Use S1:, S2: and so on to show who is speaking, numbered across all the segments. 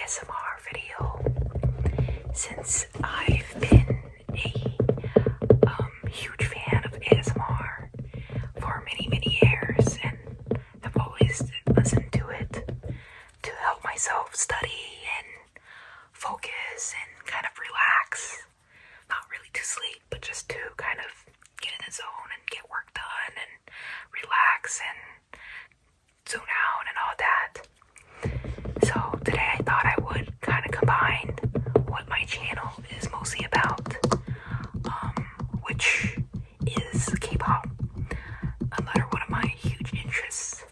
S1: ASMR video since I've been a huge fan of ASMR for many years and have always listened to it to help myself study and focus and kind of relax. Not really to sleep, but just to kind of get in the zone and get work done and relax and zone out and all that. So today I thought I would kind of combine what my channel is mostly about, which is K-pop, another one of my huge interests.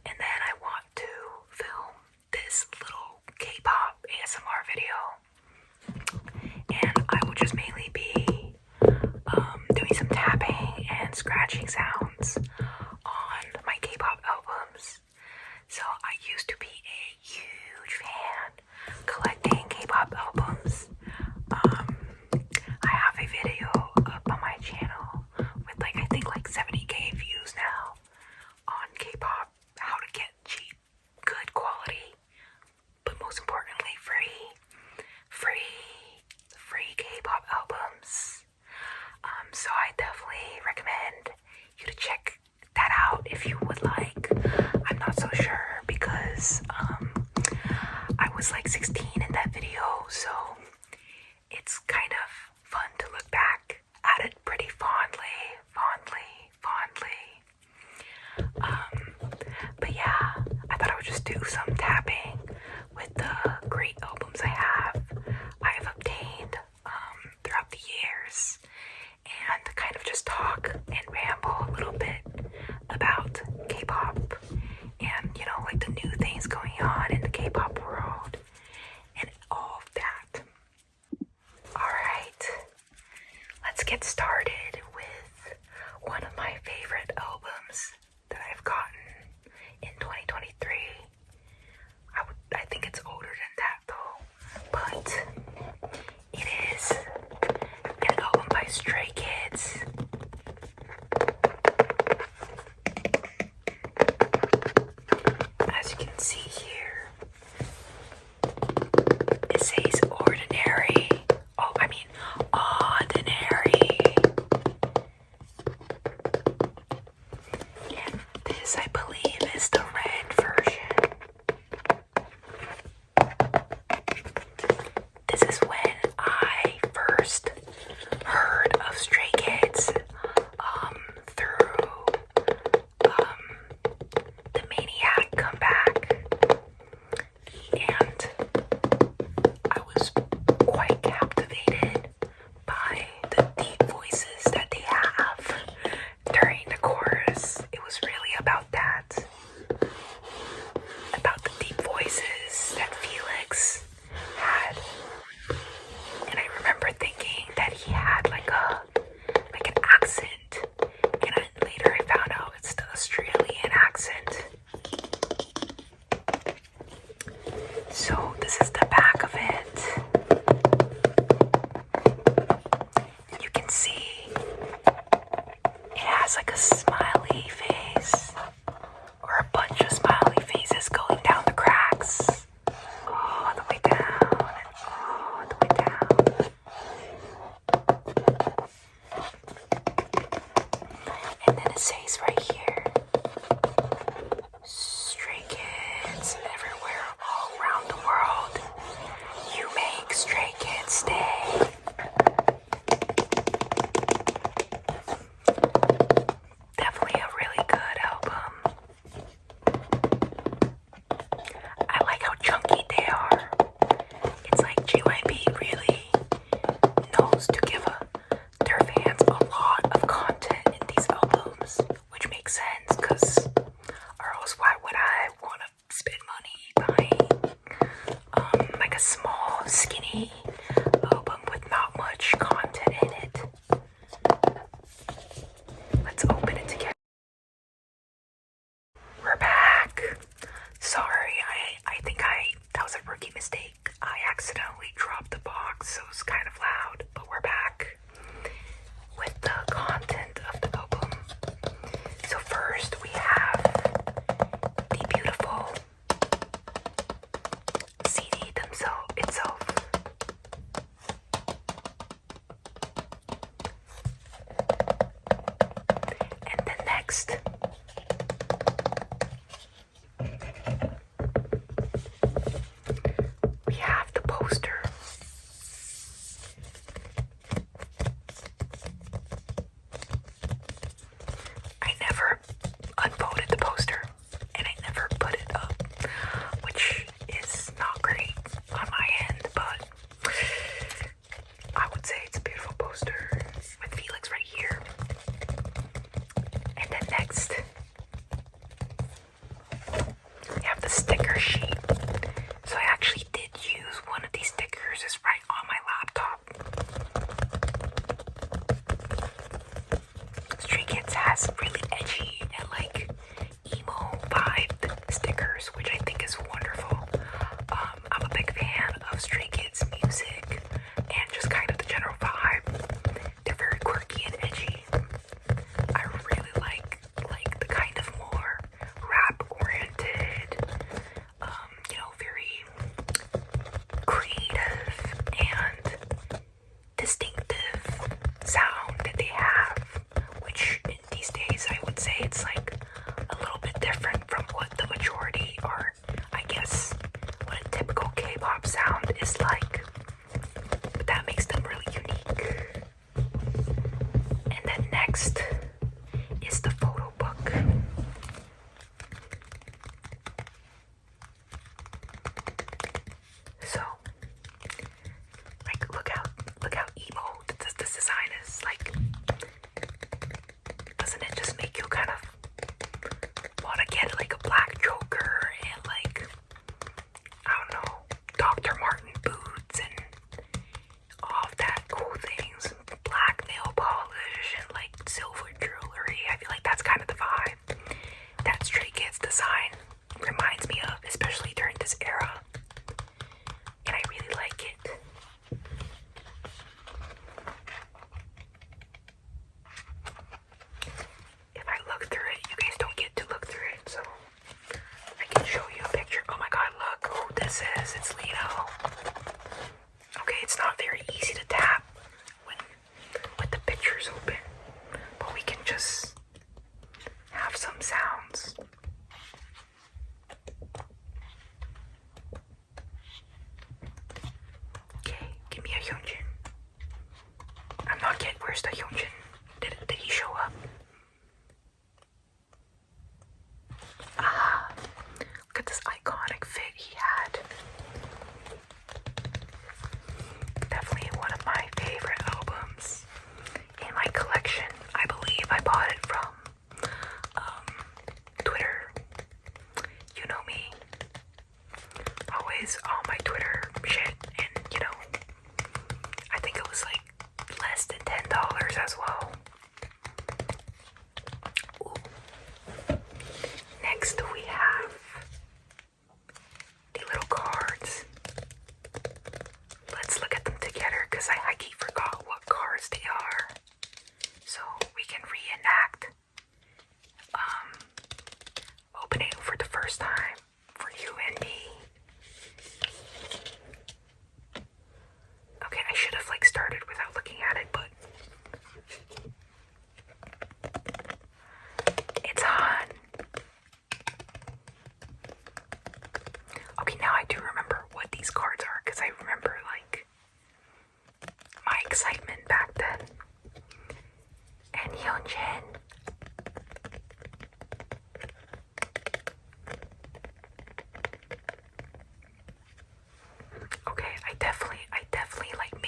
S1: And then I want to film this little K-pop ASMR video. And I will just mainly be doing some tapping and scratching sounds on my K-pop albums. So I used to be a huge fan collecting K-pop albums. I have a video up on my channel with I think 70k views now on K-pop, how to get cheap, good quality, but most importantly free K-pop albums. So I definitely recommend you to check that out if you would like. I'm not so sure because I was 16 in that video, so it's kind of fun to look back at it pretty fondly. But yeah, I thought I would just do some tapping with the great albums I've obtained throughout the years, and kind of just talk and ramble a little bit about K-pop and the new things going on in the K-pop world and all of that. Alright, let's get started with one of my favorite albums that I've gotten in 2023. I think it's older than that though, but it is an album by Stray Kids. As you can see here, it says ordinary. Ordinary. And this, I believe, is the red version. This is when I first heard of Stray Kids through the Maniac comeback.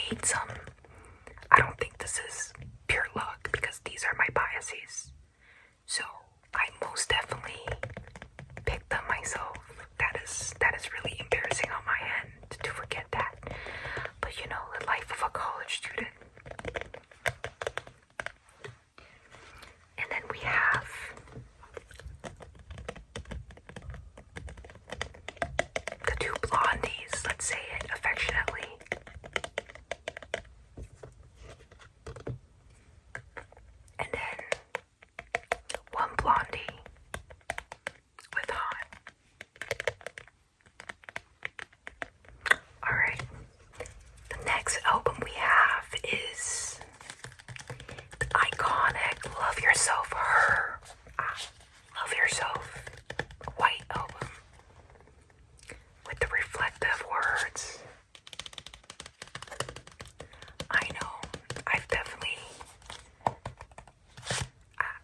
S1: made some. I don't think this is pure luck because these are my biases. So I most definitely picked them myself. That is really embarrassing on my end to forget that. But you know, the life of a college student. And then we have the two blondies, let's say it affectionately. And then one blondie with hot. Alright. The next album we have is the iconic Love Yourself Her. Love Yourself white album with the reflective words. I know, I've definitely,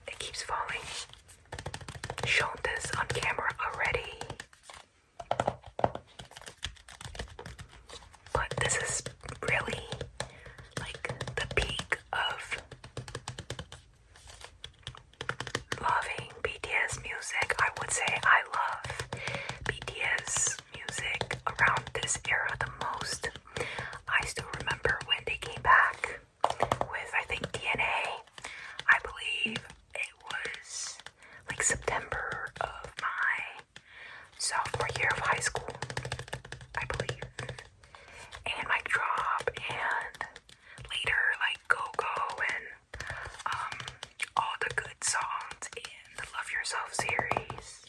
S1: it keeps falling, shown this on camera already. But this is really like the peak of loving BTS music. I would say I love BTS music around this era the most. I still remember when they came back with, I think, DNA. I believe it was like September of my sophomore year of high school, I believe. And Mic Drop, and later like Go Go, and all the good songs in the Love Yourself series.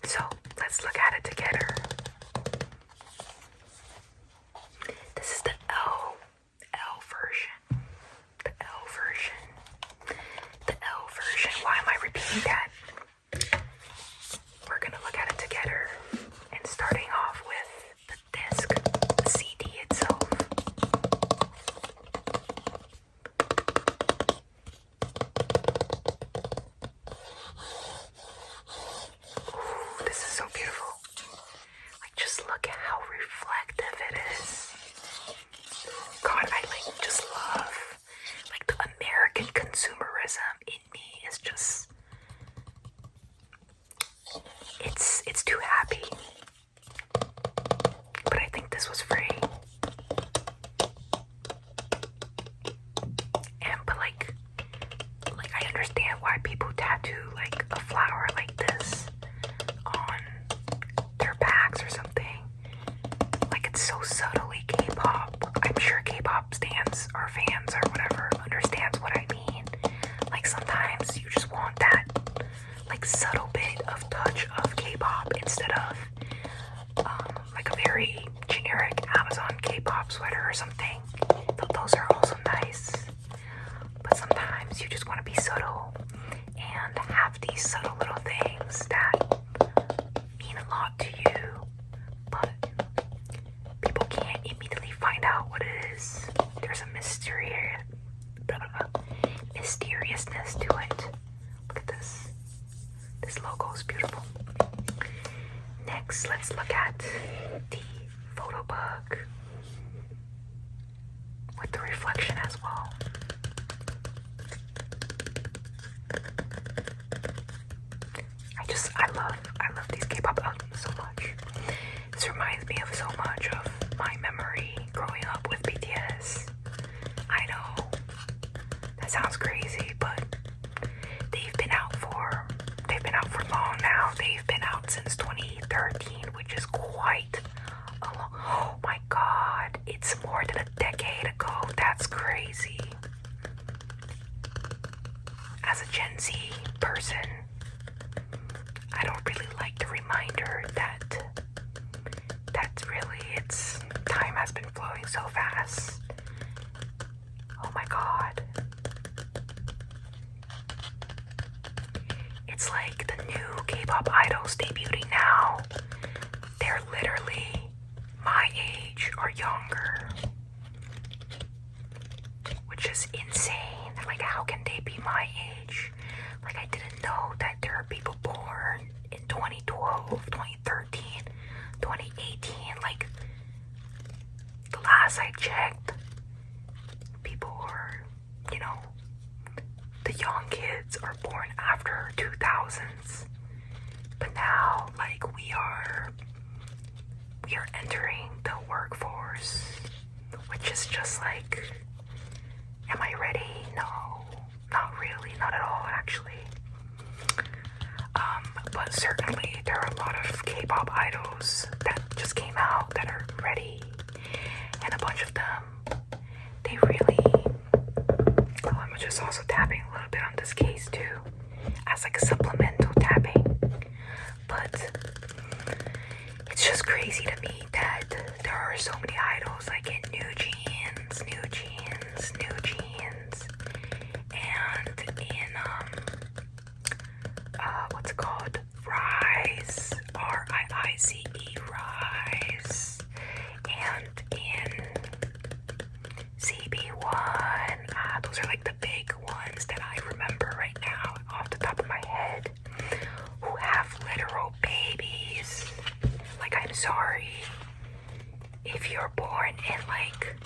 S1: So let's look at it together. This is the L version. The L version. The L version. Why am I repeating that? We're gonna look at it together. And starting off with the disc, the CD itself. Ooh, this is so beautiful. Like, just look at how reflective it is. God, I like just love, like, the American consumerism in me is just, it's too happy. But I think this was free. And but like I understand why people tattoo like a flower like this on their backs or something. Like, it's so subtly K-pop. I'm sure K-pop stands or fans or whatever understands what I mean. Like, sometimes you just want that like subtle bit of touch of K-pop instead of like a very generic Amazon K-pop sweater or something. Those are also nice. But sometimes you just want to be subtle and have these subtle little things that mean a lot to you, but people can't immediately find out what it is. There's a mysteriousness to it. Look at this. This logo is beautiful. Next, let's look at the photo book with the reflection as well. I love these K-pop albums so much. This reminds me of so much of my memory growing up with BTS. I know that sounds crazy, but they've been out for long now. They've been out since 2013, which is quite a long. Oh my God, it's more than a decade ago. That's crazy. As a Gen Z person, I don't really like the reminder that really time has been flowing so fast. Oh my God. It's like the new K-pop idols debuting now. They're literally my age or younger. Which is insane. Like, how can they be my age? Like, I didn't know that there are people born in 2012, 2013, 2018. Like, last I checked, people are, the young kids are born after 2000s. But now, like, we are entering the workforce, which is just like, am I ready? No, not really, not at all, actually. But certainly there are a lot of K-pop idols that just came out that are ready, and a bunch of them, they really, I'm just also tapping a little bit on this case too, as like a supplemental tapping. But it's just crazy to me that there are so many idols like in New Jeans, and in what's it called? RIIZE, RIIZE, RIIZE, and in CB1. Those are like the big ones that I remember right now off the top of my head, who have literal babies. Like, I'm sorry, if you're born in like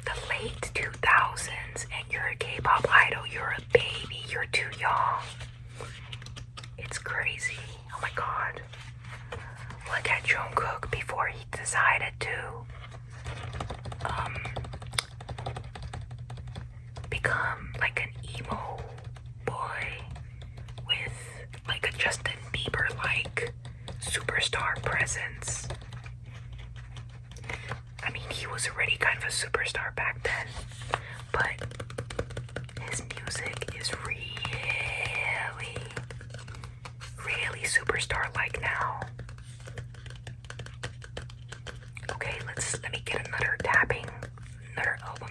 S1: the late 2000s and you're a K-pop idol, you're a baby, you're too young. It's crazy. Oh my god. Look at Jungkook before he decided to become like an emo boy with like a Justin Bieber like superstar presence. I mean, he was already kind of a superstar back then, but his music is really superstar like now. Okay, let me get another album,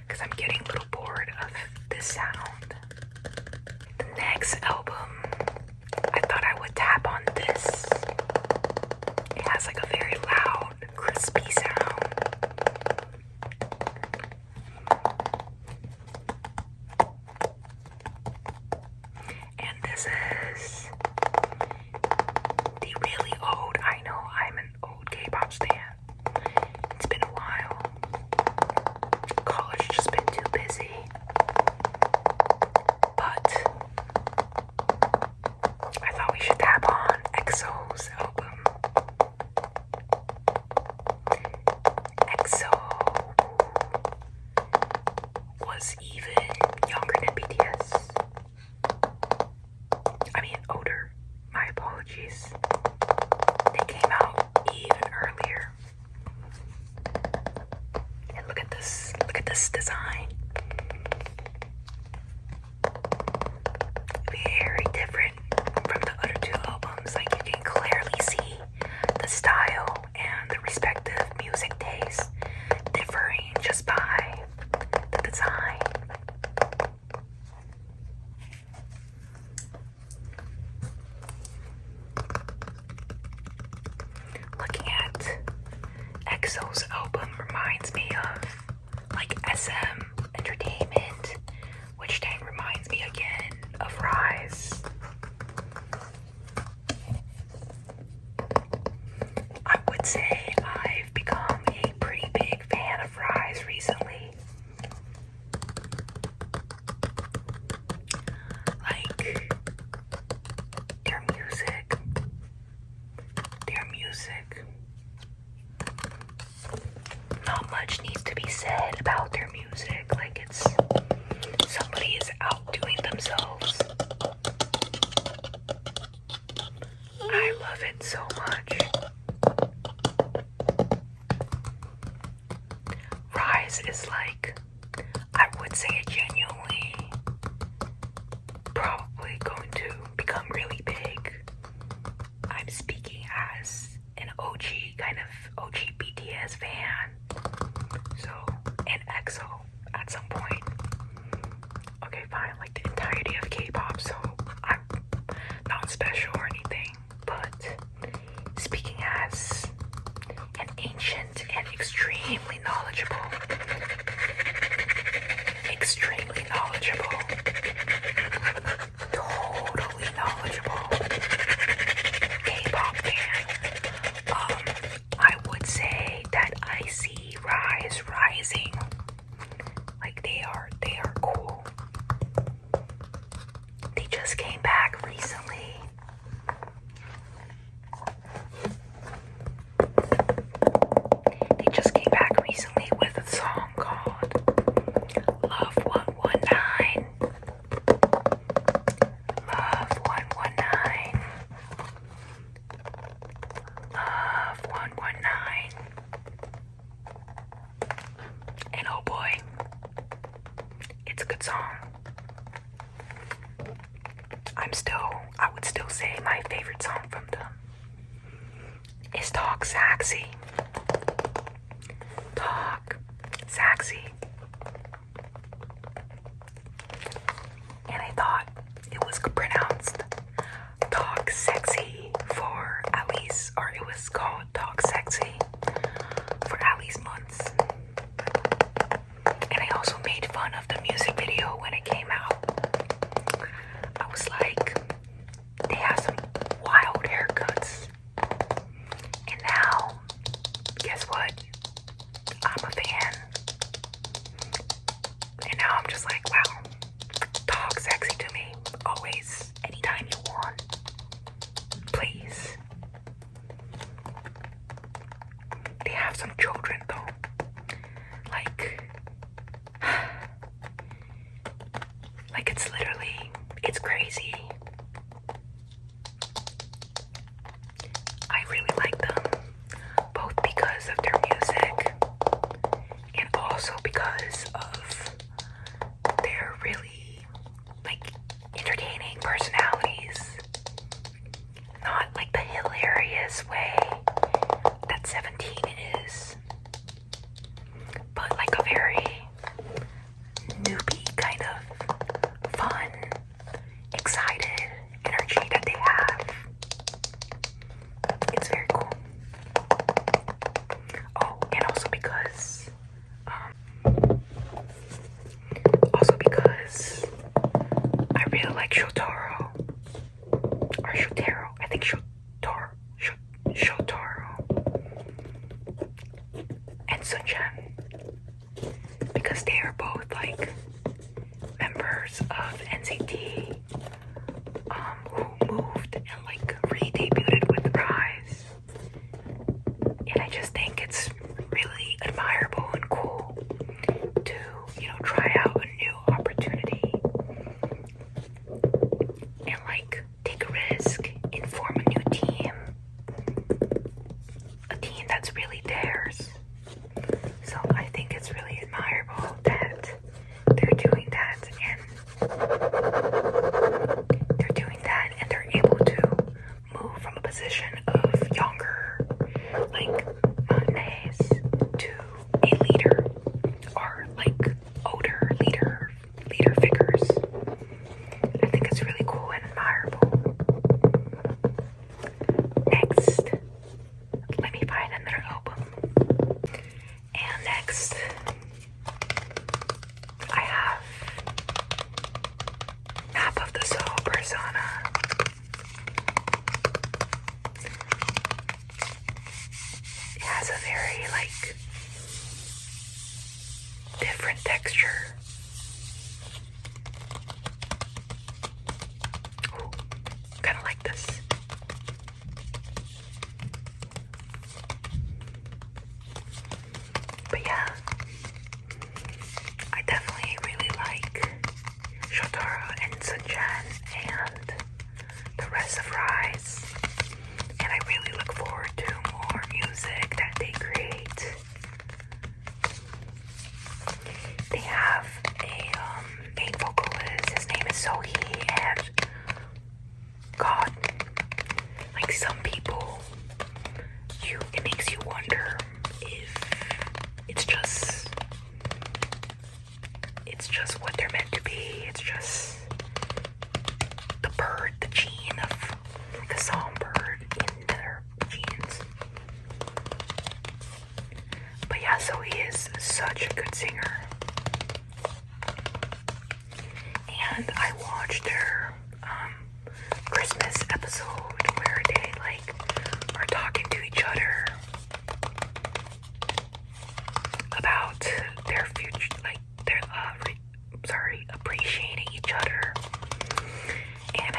S1: because I'm getting a little bored of this sound. The next album, I thought I would tap on this. It has like a very loud, crispy sound. And this is the really old, I know I'm an old K-pop stan. It's been a while. College just been too busy. But I thought we should tap on EXO's album. EXO was even younger than BTS. I mean, older. My apologies. They came out even earlier. And look at this design. Very different from the other two albums. Like, you can clearly see the style and the respective music tastes differing just by the design. Looking at EXO's album reminds me of like SM Entertainment, which then reminds me again of RIIZE. I would say I've become a pretty big fan of RIIZE recently. Like, their music. Not much needs to be said about their music. Like, it's somebody is outdoing themselves. I love it so much. RIIZE is like, I would say genuinely probably going to become really big. I'm speaking as an OG BTS fan. So, and EXO at some point. Okay, fine, like the entirety of K-pop, so I'm not special or anything. But speaking as an ancient and extremely knowledgeable totally knowledgeable K-pop fan, I would say that I just came back recently. They just came back recently with a song called Love 119. Love 119. Love 119. And oh boy, it's a good song. I would still say my favorite song from them is Talk Sexy. Talk Sexy. And I thought it was pronounced Talk Sexy for at least, or it was called Talk Sexy for at least months. And I also made fun of the music video when it came out. I was like, they have some wild haircuts. And now, guess what? I'm a fan. And now I'm just like, wow, talk sexy to me. Always, anytime you want. Please. They have some children though. Like it's literally, it's crazy. I really like them, both because of their music and also because of their really like entertaining personalities. Not like the hilarious way that 17 is, but like a very newbie kind of fun, excited energy that they have. It's very cool. Oh, and also because I really like Shotaro. Or Shotaro. I think Shotaro. And Sunshine. Because they are both like members of NCT who moved and like re-debuted with RIIZE. And I just think it's really admirable and cool to, try out a new opportunity and like take a risk and form a new team. A team that's really theirs. So I think it's really admirable that they're doing that and they're able to move from a position of younger, like matinés, to a leader, or like older leader figures. I think it's really cool and admirable. Next, let me find another album. And next, I have Map of the Soul Persona. It has a very like different texture. Ooh, kind of like this. But yeah, I definitely really like Shotaro and Sunjan and the rest of RIIZE, and I really look forward to more music that they create. They have a main vocalist, his name is Sohee, and God, like some people, it makes you wonder if it's just what they're meant to be. It's just the gene of the songbird in their genes. But yeah, so he is such a good singer. And I watched their Christmas episode where they like are talking to each other about their future, like their appreciating each other. And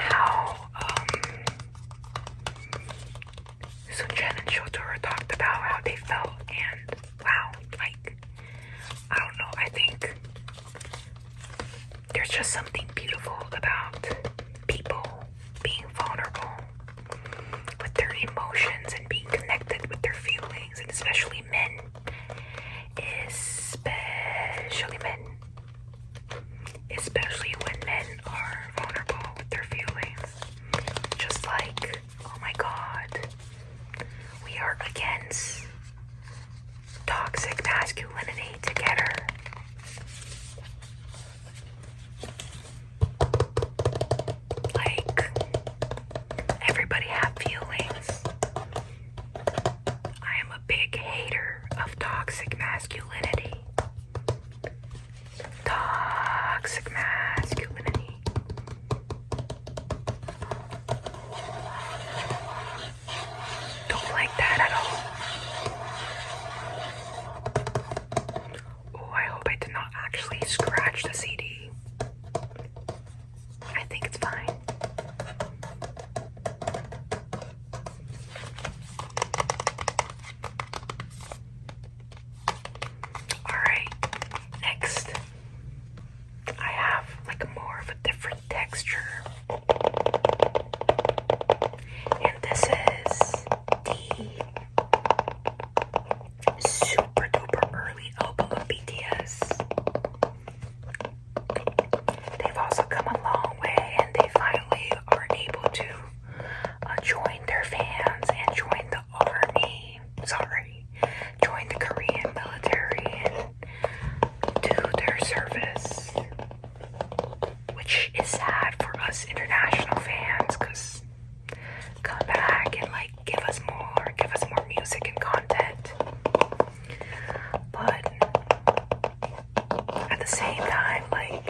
S1: international fans, because come back and like give us more music and content. But at the same time, like,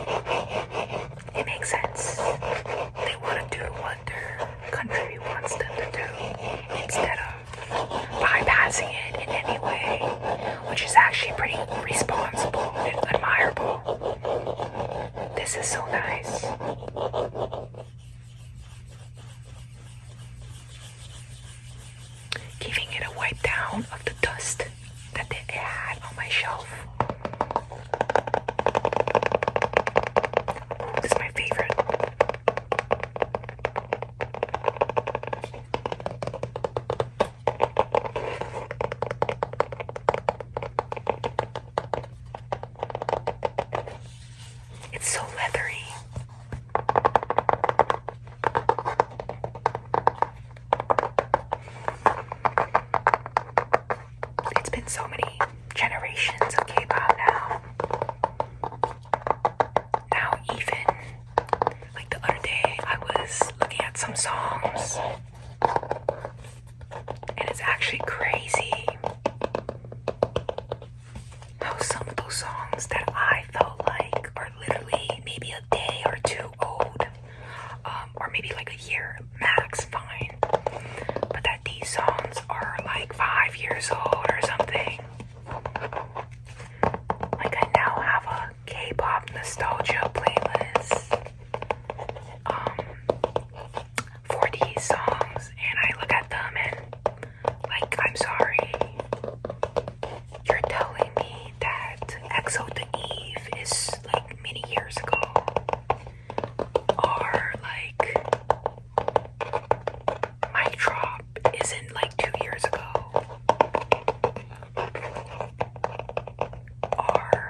S1: it makes sense. They want to do what their country wants them to do instead of bypassing it in any way, which is actually pretty responsible and admirable. This is so nice. Giving it a wipe down of the dust that it had on my shelf. This is my favorite. It's so leathery. It's been so many generations of K-pop now. Now even, like the other day, I was looking at some songs, and it's actually crazy how some of those songs that I felt like are literally maybe a day or two old, or maybe like a year max, fine, but that these songs are like 5 years old or something. Like, I now have a K-pop nostalgia playlist for these songs, and I look at them and, like, I'm sorry, you're telling me that EXO The Eve is like many years ago, or like Mic Drop isn't like 2 years ago, or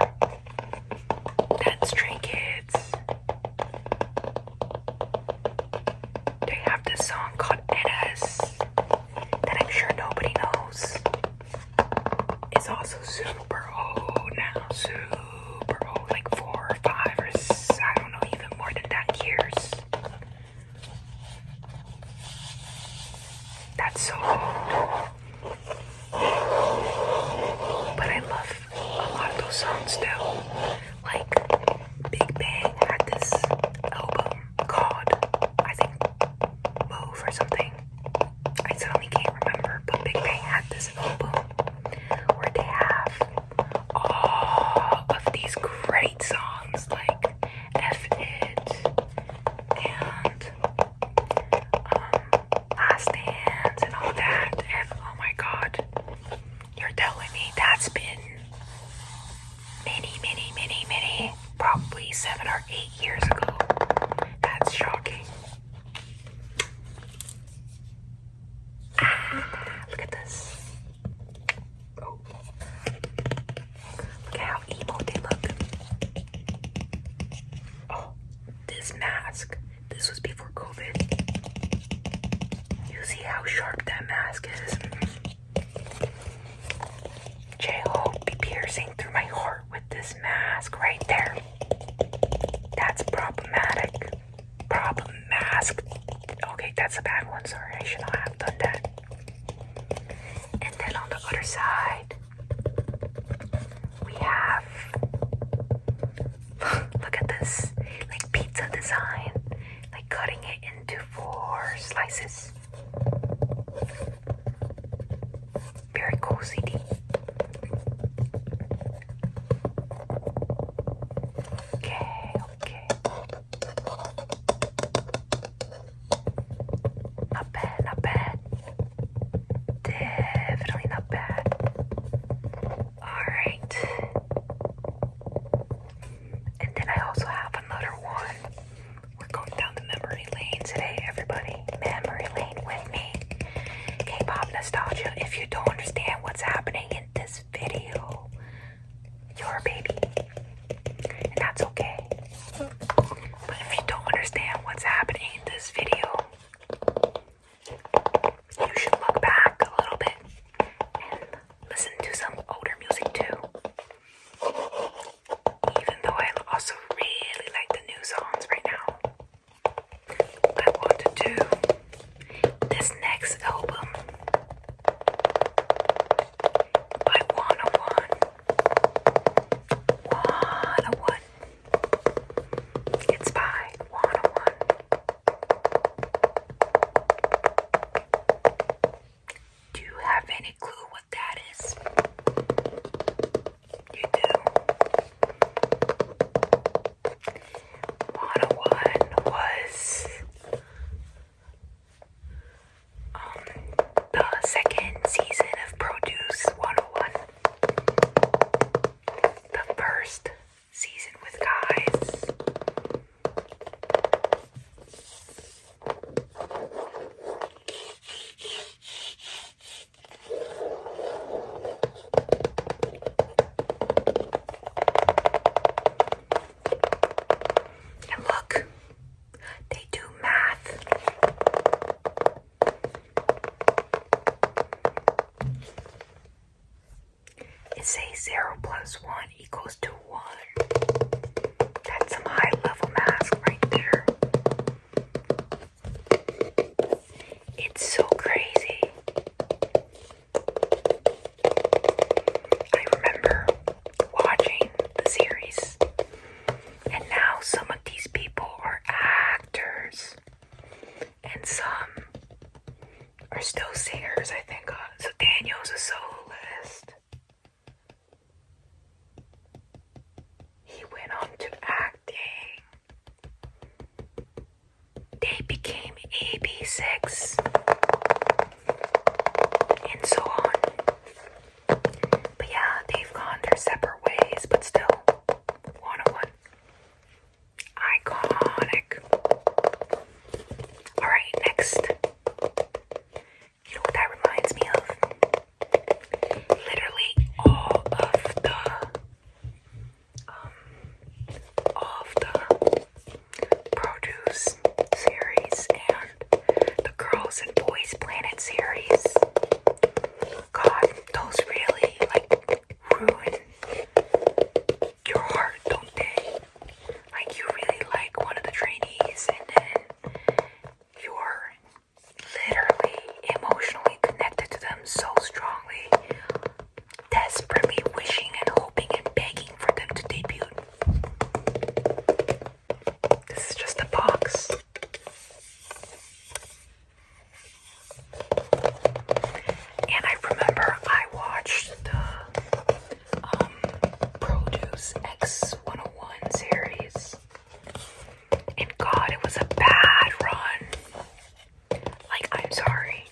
S1: that Stray Kids, they have this song called NS that I'm sure nobody knows. It's also super old now, super old, like 4 or 5 or I don't know, even more than that years. That's so old. But I love a lot of those songs still. Like, Big Bang had this album called, I think, Move or something. I suddenly can't remember, but Big Bang had this album where they have all of these great songs like F It and Last Dance and all that, and oh my god, you're telling me that's been many, probably 7 or 8 years ago. That's shocking. Look at this. Oh. Look at how emo they look. Oh, this mask. This was before COVID. You see how sharp that mask is? J-Hope be piercing through my heart with this mask right there. That's problematic. Mask. Okay, that's a bad one. Sorry, I should not have done that. And then on the other side, we have, look at this, like pizza design, like cutting it into 4 slices. Very cool CD. Okay. Not bad. Definitely not bad. Alright. And then I also have another one. We're going down the memory lane today, everybody. Memory lane with me. K-pop nostalgia. If you don't understand what's happening to this next album by 101. 101. It's by 101. Do you have any clue what that is? You do. 101 was the second season of Produce 101. The first season with guys. And look, they do math. It says 0 plus 1 equals to 1. That's some high level math right there. It's so crazy. I remember watching the series, and now some of these people are actors, and some are still singers, I think. So Daniel's a soloist. He went on to acting. They became AB6, and so on. But yeah, they've gone their separate ways, but still, 101. Iconic. Alright, next. You know what that reminds me of? Literally all of the Produce series and the Girls and Boys Planet series. God, those really ruin your heart, don't they? Like, you really like one of the trainees, and then you're literally emotionally connected to them so strongly, desperately wishing and hoping and begging for them to debut. This is just a box. And I remember I watched the Produce X101 series, and God, it was a bad run. Like, I'm sorry.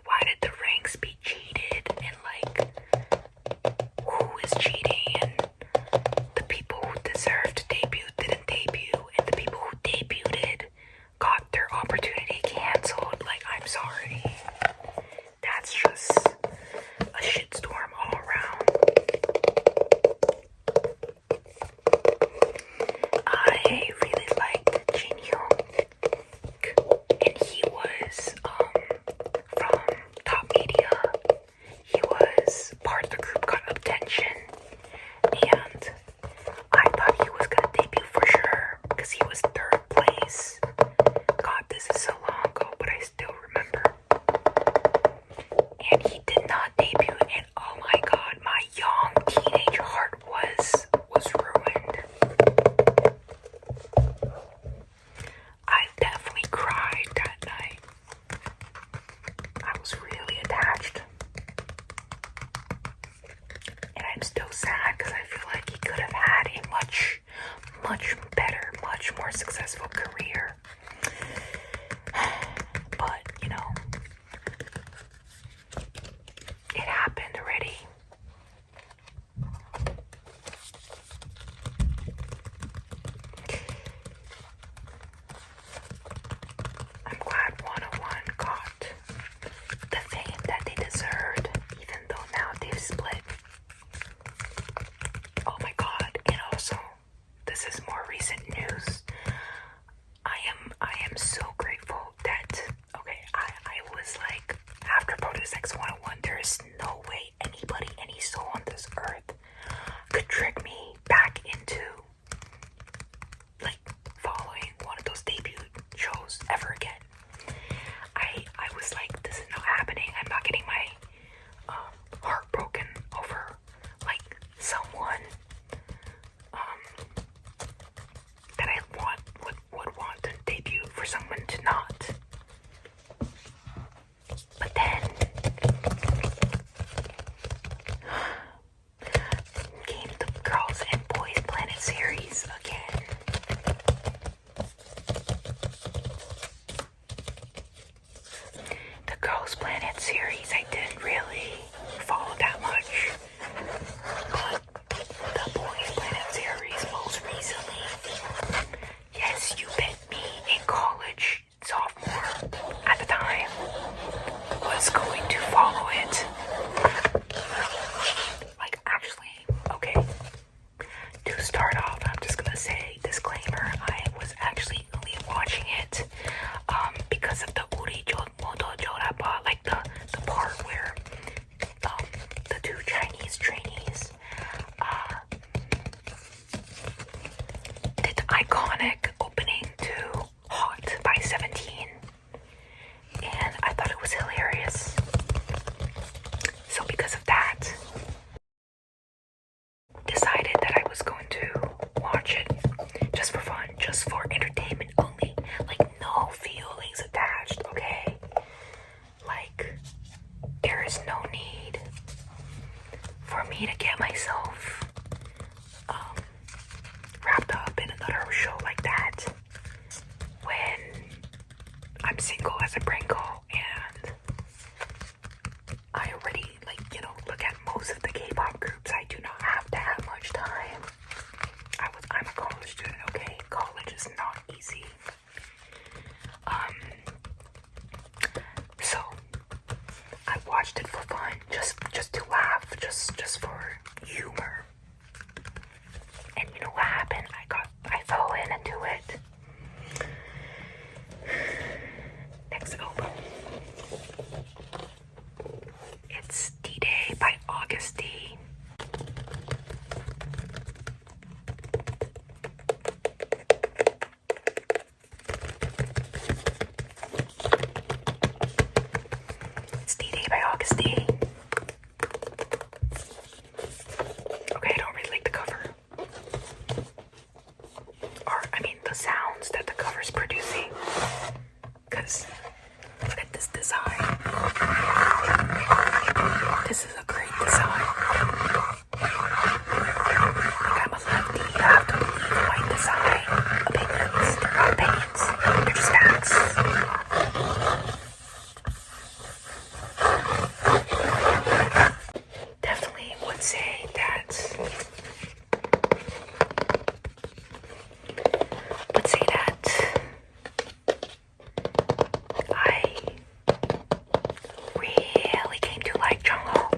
S1: Why did the ranks be cheated, and who is cheating, and the people who deserved to debut didn't debut, and the people who debuted got their opportunity canceled. Like, I'm sorry. That's just a shitstorm all around. I really liked Jin Hyung, and he was from Top Media. He was part of the group Got Attention, and I thought he was gonna debut for sure because he was third place. God, this is so long ago, but I still remember. And he did not debut, and oh my God, my young teenage heart was ruined. I definitely cried that night. I was really attached. And I'm still sad because I feel like he could have had a much better, much more successful career. But, it happened already. I'm glad 101 got the fame that they deserved, even though now they've split. Oh my God, and also, this is more recent news. I just for entertainment only. Like, no feelings attached, okay? Like, there is no need for me to get myself wrapped up in another show like that when I'm single as a Pringle and I already, like, you know, look at most of the K-pop groups. I do not have that much time. I'm a college student, okay? College is not easy. So I watched it for fun, just to laugh, just for humor. And you know what happened? I fell into it. Next album. It's D-Day by Agust. It's D-Day by Agust. Okay, I don't really like the cover. Or, I mean, the sounds that the cover's producing. Because, look at this design. This is a great design. Like, I'm a lefty, you have to believe in my design opinions. They're not opinions, they're just facts. Definitely would say that I really came to like Jungho.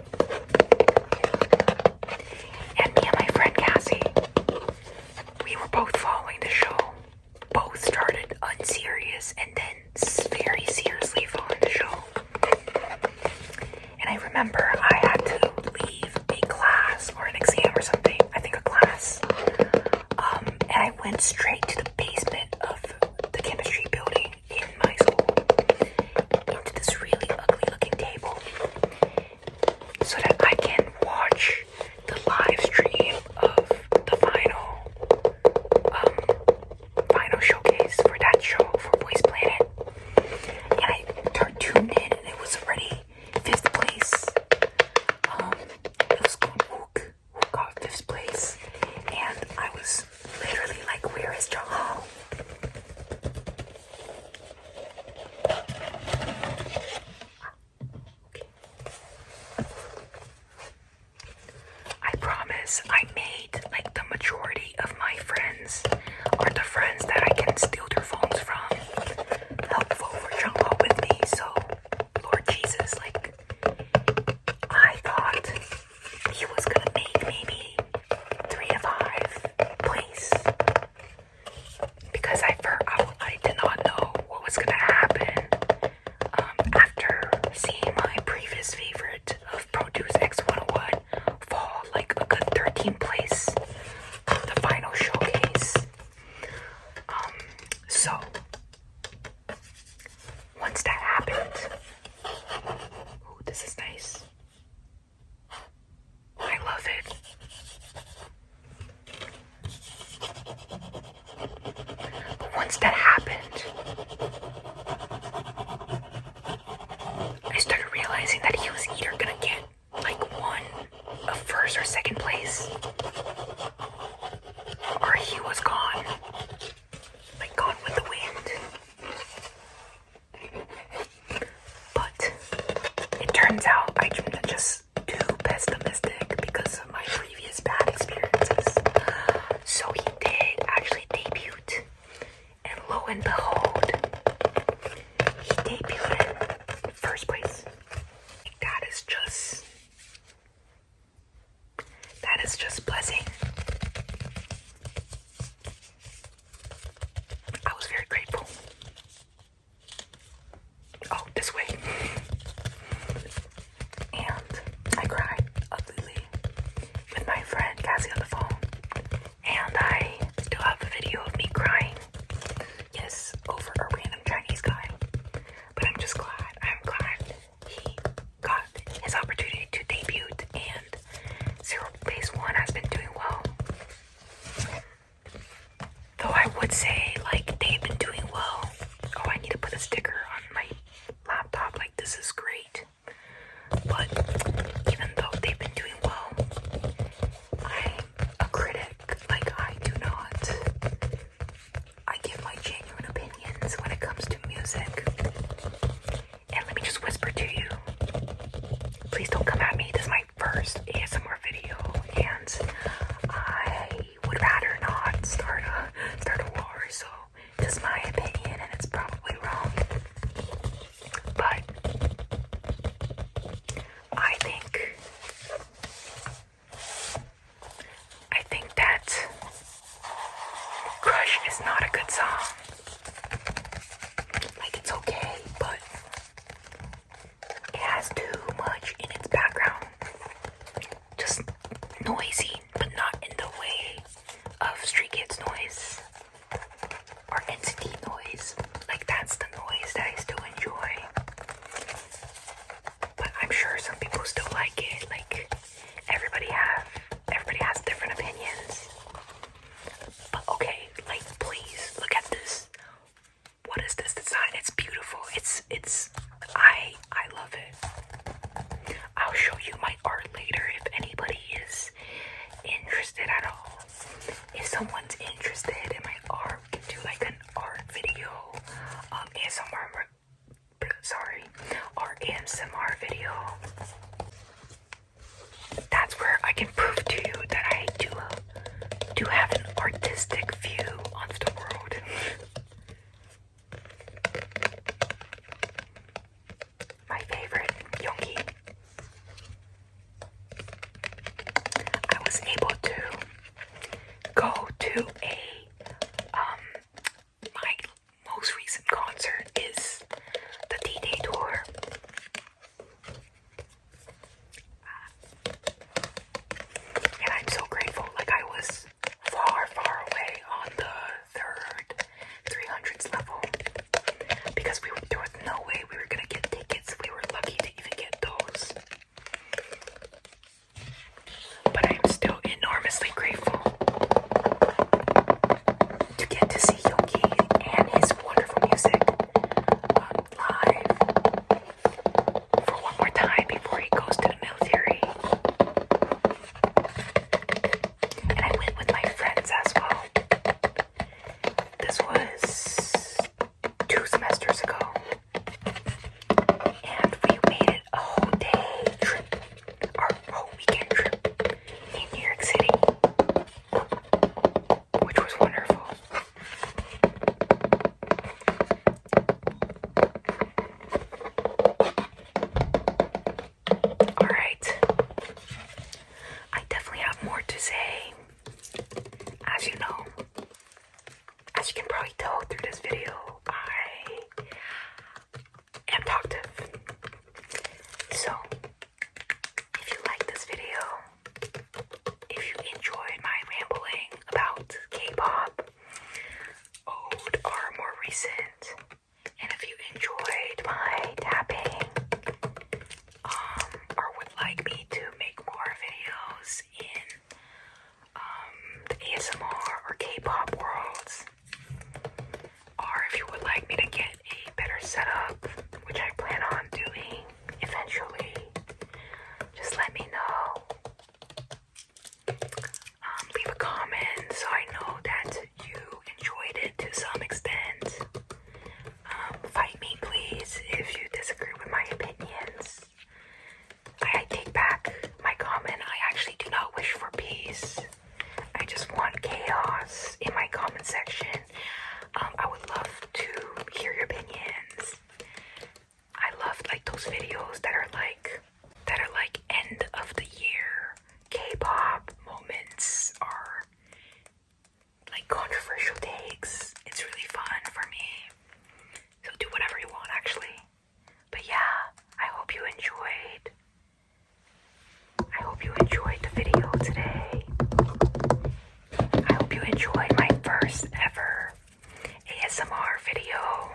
S1: And me and my friend Cassie, we were both following the show. Both started unserious and then very seriously following the show. And I remember I had to leave a class or an exam or something. I think a class. And I went straight to the basement of the chemistry building in my school, into this really ugly looking table, so that I can watch the live stream of the final showcase for that show for Boys Planet. And I tuned in and it was already 5th place. It was called Wook got 5th place. And I was literally like, where is Jungho? Okay. I promise I made like the majority of my friends, or the friends that I can steal their phones from, help vote for Jungho with me. So, Lord Jesus, like, I thought he was gonna make maybe 3 to 5 place, because I did not know what was gonna happen after seeing my previous favorite of Produce X101 fall like a good 13th place at the final showcase. So once that happened, ooh, this is nice. I love it. But once that happened, I started realizing that he was either gonna get like a 1st or 2nd place, or he was gone. Like, gone with the wind. But it turns out I'm just too pessimistic because of my previous bad experiences. So he did actually debut, and lo and behold, he debuted in 1st place. That is just blessing. I was very grateful. Oh, this way. And I cried uglily with my friend Cassie on the phone. And I still have a video of me crying. Yes, over opinions when it comes to music. And let me just whisper to you, please don't come at me. This is my first ASMR video, and I would rather not start a war. So this is my opinion, and it's probably wrong. But I think that Crush is not a good song. Like, it's okay, but it has too much in its background. Just noisy, but not in the way of Stray Kids noise or NCT noise. Like, that's the noise that I still enjoy. But I'm sure some people still like it. Like, everybody has different opinions. But okay, like, please look at this. What is this design? It's beautiful. I love it. I'll show you my art later if anybody is interested at all. If someone's interested in my art, we can do like an art video, ASMR video. That's where I can prove to you that I do have an artistic view of the world. My favorite, Yoongi. I was able to go to my most recent concert is the D-Day tour. And I'm so grateful. Like, I was far away on the 300s level because there was no way we were gonna get tickets. We were lucky to even get those. But I'm still enormously grateful to get to see Yoongi and his wonderful music live for one more time before he goes to the military. And I went with my friends as well. This was 2 semesters ago. And we made it a whole day trip, or whole weekend trip in New York City, which was wonderful. Alright, I definitely have more to say. As you know, as you can probably tell through this video, I am talkative. So, if you like this video, if you enjoyed my rambling about K-pop, old or more recent, and if you enjoyed my tapping, or would like me to make more videos in the ASMR or K-pop worlds, or if you would like me to get a better setup, which I plan on doing eventually, just let me know. Leave a comment so I know that you enjoyed it to some extent. Fight me, please, if you disagree with my opinions. I take back my comment. I actually do not wish for peace. I just want chaos in my comment section. I would love to hear your opinions. I love like those videos that are like end of the year K-pop moments or like controversial takes. It's really fun for me. So do whatever you want, actually. But yeah, I hope you enjoyed. I hope you enjoyed the video today. I hope you enjoyed my first ever ASMR video.